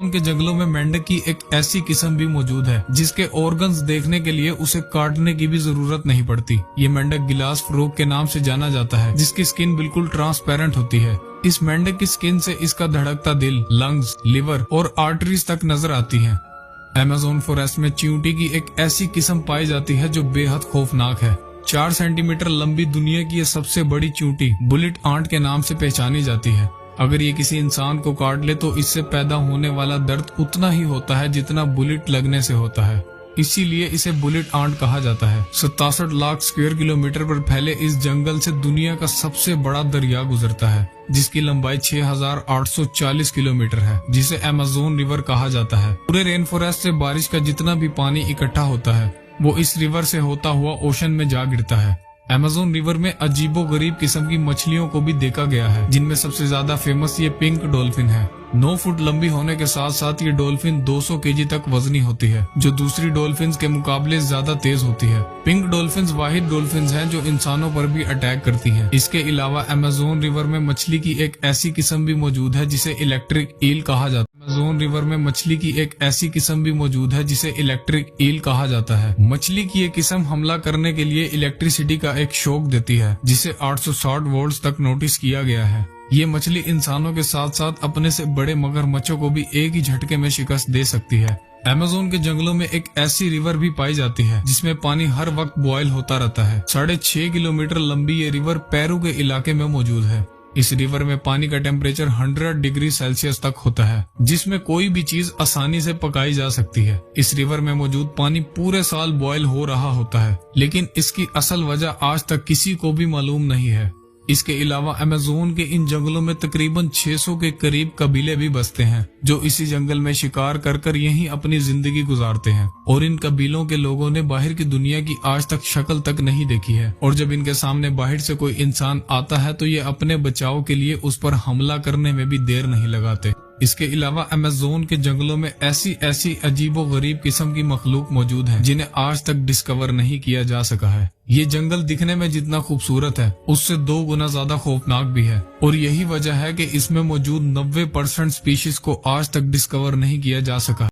उनके जंगलों में मेंढक की एक ऐसी किस्म भी मौजूद है जिसके ऑर्गन्स देखने के लिए उसे काटने की भी जरूरत नहीं पड़ती। ये मेंढक गिलास फ्रॉग के नाम से जाना जाता है, जिसकी स्किन बिल्कुल ट्रांसपेरेंट होती है। इस मेंढक की स्किन से इसका धड़कता दिल, लंग्स, लिवर और आर्टरीज तक नजर आती है। अमेज़न फॉरेस्ट में चींटी की एक ऐसी किस्म पाई जाती है जो बेहद खौफनाक है। 4 सेंटीमीटर लंबी दुनिया की ये सबसे बड़ी चींटी बुलेट आंट के नाम से पहचानी जाती है। अगर ये किसी इंसान को काट ले तो इससे पैदा होने वाला दर्द उतना ही होता है जितना बुलेट लगने से होता है। इसीलिए इसे बुलेट आंट कहा जाता है। 67 लाख स्क्वायर किलोमीटर पर फैले इस जंगल से दुनिया का सबसे बड़ा दरिया गुजरता है, जिसकी लंबाई 6840 किलोमीटर है, जिसे अमेज़न रिवर कहा जाता है। पूरे रेन फॉरेस्ट से बारिश का जितना भी पानी इकट्ठा होता है वो इस रिवर से होता हुआ ओशन में जा गिरता है। अमेज़न रिवर में अजीबो गरीब किस्म की मछलियों को भी देखा गया है, जिनमें सबसे ज्यादा फेमस ये पिंक डॉल्फिन है। 9 फुट लंबी होने के साथ साथ ये डॉल्फिन 200 केजी तक वजनी होती है, जो दूसरी डॉल्फिन्स के मुकाबले ज्यादा तेज होती है। पिंक डॉल्फिन्स वाहिद डॉल्फिन्स हैं जो इंसानों पर भी अटैक करती हैं। इसके अलावा अमेज़न रिवर में मछली की एक ऐसी किस्म भी मौजूद है जिसे इलेक्ट्रिक ईल कहा जाता है। अमेज़न रिवर में मछली की एक ऐसी किस्म भी मौजूद है जिसे इलेक्ट्रिक ईल कहा जाता है। मछली की ये किस्म हमला करने के लिए इलेक्ट्रिसिटी का एक शॉक देती है, जिसे 860 वोल्ट्स तक नोटिस किया गया है। ये मछली इंसानों के साथ साथ अपने से बड़े मगरमच्छों को भी एक ही झटके में शिकस्त दे सकती है। अमेज़न के जंगलों में एक ऐसी रिवर भी पाई जाती है जिसमें पानी हर वक्त बॉयल होता रहता है। 6.5 किलोमीटर लंबी ये रिवर पेरू के इलाके में मौजूद है। इस रिवर में पानी का टेम्परेचर 100 डिग्री सेल्सियस तक होता है, जिसमें कोई भी चीज आसानी से पकाई जा सकती है। इस रिवर में मौजूद पानी पूरे साल बॉयल हो रहा होता है, लेकिन इसकी असल वजह आज तक किसी को भी मालूम नहीं है। इसके अलावा अमेज़न के इन जंगलों में तकरीबन 600 के करीब कबीले भी बसते हैं, जो इसी जंगल में शिकार कर कर यहीं अपनी जिंदगी गुजारते हैं। और इन कबीलों के लोगों ने बाहर की दुनिया की आज तक शक्ल तक नहीं देखी है, और जब इनके सामने बाहर से कोई इंसान आता है तो ये अपने बचाव के लिए उस पर हमला करने में भी देर नहीं लगाते। इसके अलावा अमेज़न के जंगलों में ऐसी अजीबो गरीब किस्म की मखलूक मौजूद है जिन्हें आज तक डिस्कवर नहीं किया जा सका है। ये जंगल दिखने में जितना खूबसूरत है उससे 2 गुना ज्यादा खौफनाक भी है, और यही वजह है कि इसमें मौजूद 90% स्पीशीज को आज तक डिस्कवर नहीं किया जा सका।